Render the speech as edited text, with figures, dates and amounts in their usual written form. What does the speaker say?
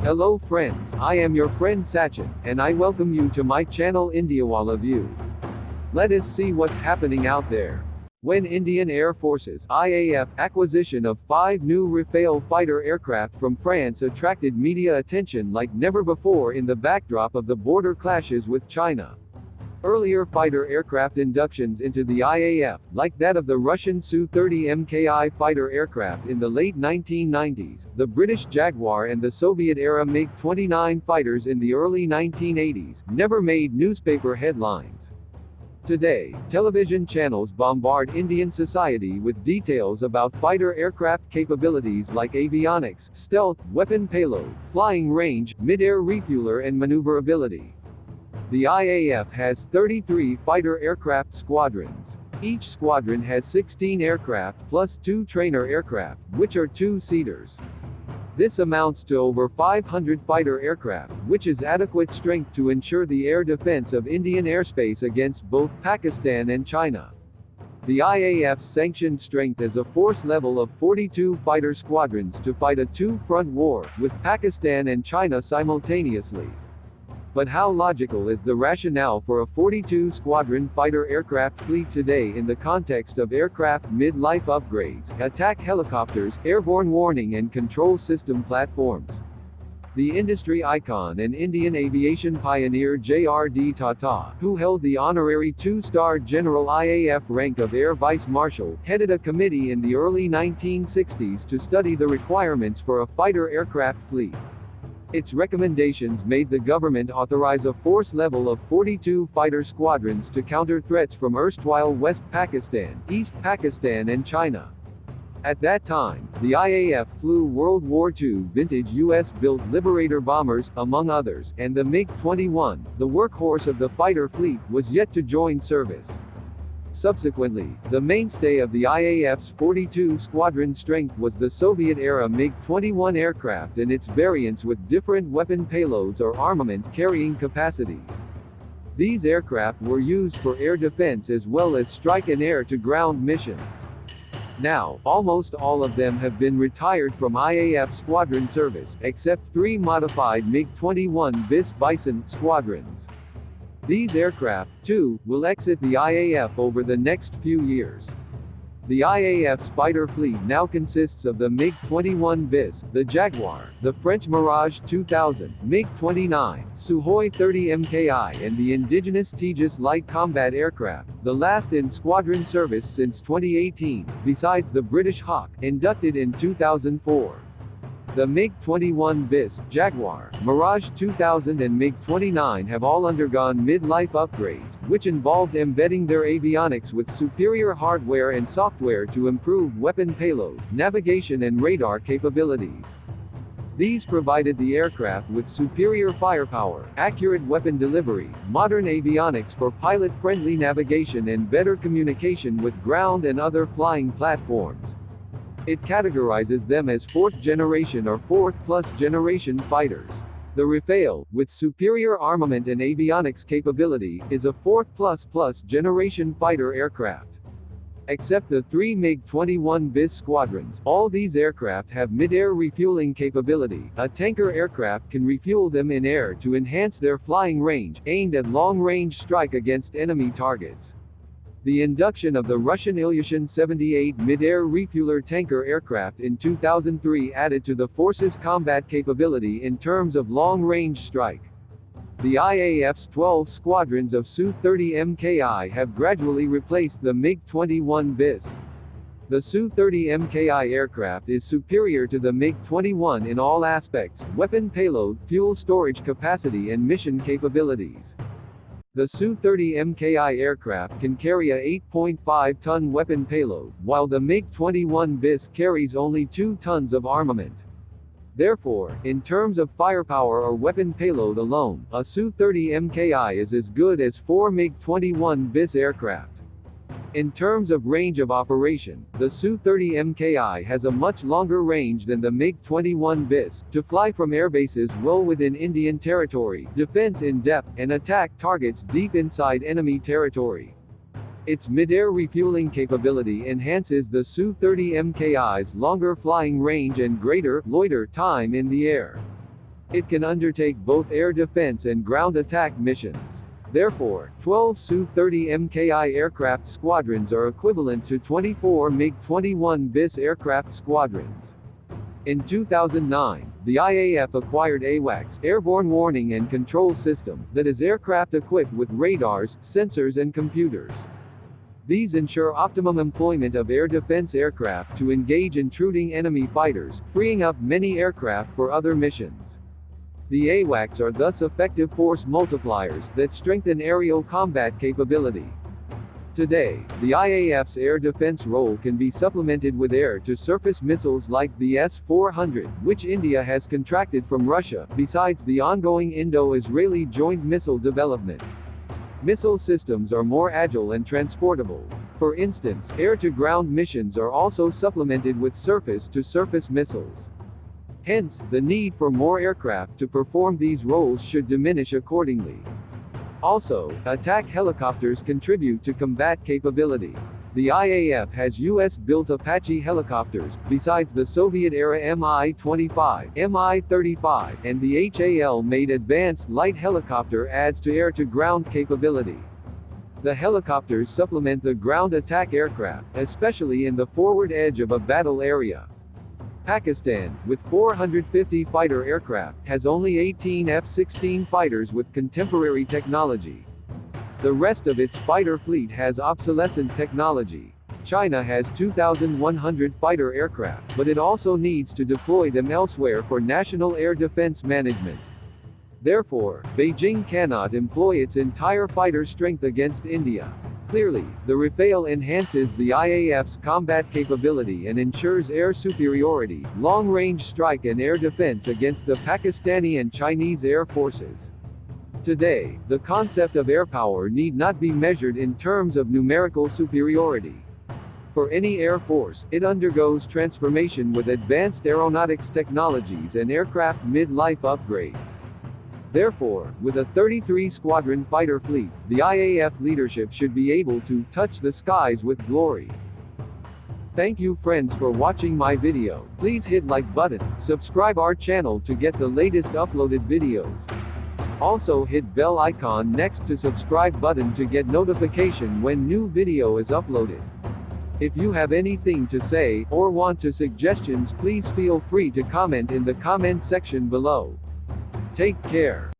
Hello friends, I am your friend Sachin, and I welcome you to my channel Indiawala View. Let us see what's happening out there. When Indian Air Force's IAF acquisition of 5 new Rafale fighter aircraft from France attracted media attention like never before in the backdrop of the border clashes with China. Earlier fighter aircraft inductions into the IAF, like that of the Russian Su-30 MKI fighter aircraft in the late 1990s, the British Jaguar and the Soviet-era MiG-29 fighters in the early 1980s, never made newspaper headlines. Today, television channels bombard Indian society with details about fighter aircraft capabilities like avionics, stealth, weapon payload, flying range, mid-air refueller and maneuverability. The IAF has 33 fighter aircraft squadrons. Each squadron has 16 aircraft plus 2 trainer aircraft, which are 2-seaters. This amounts to over 500 fighter aircraft, which is adequate strength to ensure the air defense of Indian airspace against both Pakistan and China. The IAF's sanctioned strength is a force level of 42 fighter squadrons to fight a two-front war, with Pakistan and China simultaneously. But how logical is the rationale for a 42-squadron fighter aircraft fleet today in the context of aircraft mid-life upgrades, attack helicopters, airborne warning and control system platforms? The industry icon and Indian aviation pioneer J.R.D. Tata, who held the honorary 2-star General IAF rank of Air Vice Marshal, headed a committee in the early 1960s to study the requirements for a fighter aircraft fleet. Its recommendations made the government authorize a force level of 42 fighter squadrons to counter threats from erstwhile West Pakistan, East Pakistan and China. At that time, the IAF flew World War II vintage US-built Liberator bombers, among others, and the MiG-29, the workhorse of the fighter fleet, was yet to join service. Subsequently, the mainstay of the IAF's 42 squadron strength was the Soviet-era MiG-29 aircraft and its variants with different weapon payloads or armament carrying capacities. These aircraft were used for air defense as well as strike and air-to-ground missions. Now, almost all of them have been retired from IAF squadron service, except 3 modified MiG-29 bis Bison squadrons. These aircraft, too, will exit the IAF over the next few years. The IAF's fighter fleet now consists of the MiG-29 bis, the Jaguar, the French Mirage 2000, MiG-29, Sukhoi-30 MKI and the indigenous Tejas light combat aircraft, the last in squadron service since 2018, besides the British Hawk, inducted in 2004. The MiG-29 bis, Jaguar, Mirage 2000 and MiG-29 have all undergone mid-life upgrades, which involved embedding their avionics with superior hardware and software to improve weapon payload, navigation and radar capabilities. These provided the aircraft with superior firepower, accurate weapon delivery, modern avionics for pilot-friendly navigation and better communication with ground and other flying platforms. It categorizes them as 4th generation or 4th+ generation fighters. The Rafale, with superior armament and avionics capability, is a 4th++ generation fighter aircraft. Except the 3 MiG-29 bis squadrons, all these aircraft have mid-air refueling capability. A tanker aircraft can refuel them in air to enhance their flying range, aimed at long-range strike against enemy targets. The induction of the Russian Ilyushin-78 mid-air refueler tanker aircraft in 2003 added to the force's combat capability in terms of long-range strike. The IAF's 12 squadrons of Su-30 MKI have gradually replaced the MiG-29 bis. The Su-30 MKI aircraft is superior to the MiG-29 in all aspects: weapon payload, fuel storage capacity and mission capabilities. The Su-30 MKI aircraft can carry a 8.5-ton weapon payload, while the MiG-29 bis carries only 2 tons of armament. Therefore, in terms of firepower or weapon payload alone, a Su-30 MKI is as good as 4 MiG-29 bis aircraft. In terms of range of operation, the Su-30 MKI has a much longer range than the MiG-29 bis, to fly from airbases well within Indian territory, defense in depth, and attack targets deep inside enemy territory. Its mid-air refueling capability enhances the Su-30 MKI's longer flying range and greater loiter time in the air. It can undertake both air defense and ground attack missions. Therefore, 12 Su-30 MKI aircraft squadrons are equivalent to 24 MiG-29 bis aircraft squadrons. In 2009, the IAF acquired AWACS, Airborne Warning and Control System, that is aircraft equipped with radars, sensors and computers. These ensure optimum employment of air defense aircraft to engage intruding enemy fighters, freeing up many aircraft for other missions. The AWACS are thus effective force multipliers that strengthen aerial combat capability. Today, the IAF's air defense role can be supplemented with air-to-surface missiles like the S-400, which India has contracted from Russia, besides the ongoing Indo-Israeli joint missile development. Missile systems are more agile and transportable. For instance, air-to-ground missions are also supplemented with surface-to-surface missiles. Hence, the need for more aircraft to perform these roles should diminish accordingly. Also, attack helicopters contribute to combat capability. The IAF has US-built Apache helicopters, besides the Soviet-era Mi-25, Mi-35, and the HAL-made Advanced Light Helicopter adds to air-to-ground capability. The helicopters supplement the ground attack aircraft, especially in the forward edge of a battle area. Pakistan, with 450 fighter aircraft, has only 18 F-16 fighters with contemporary technology. The rest of its fighter fleet has obsolescent technology. China has 2,100 fighter aircraft, but it also needs to deploy them elsewhere for national air defense management. Therefore, Beijing cannot employ its entire fighter strength against India. Clearly, the refueller enhances the IAF's combat capability and ensures air superiority, long-range strike and air defense against the Pakistani and Chinese air forces. Today, the concept of air power need not be measured in terms of numerical superiority. For any air force, it undergoes transformation with advanced aeronautics technologies and aircraft mid-life upgrades. Therefore, with a 33-squadron fighter fleet, the IAF leadership should be able to touch the skies with glory. Thank you friends for watching my video. Please hit like button, subscribe our channel to get the latest uploaded videos. Also hit bell icon next to subscribe button to get notification when new video is uploaded. If you have anything to say, or want to suggestions, please feel free to comment in the comment section below. Take care.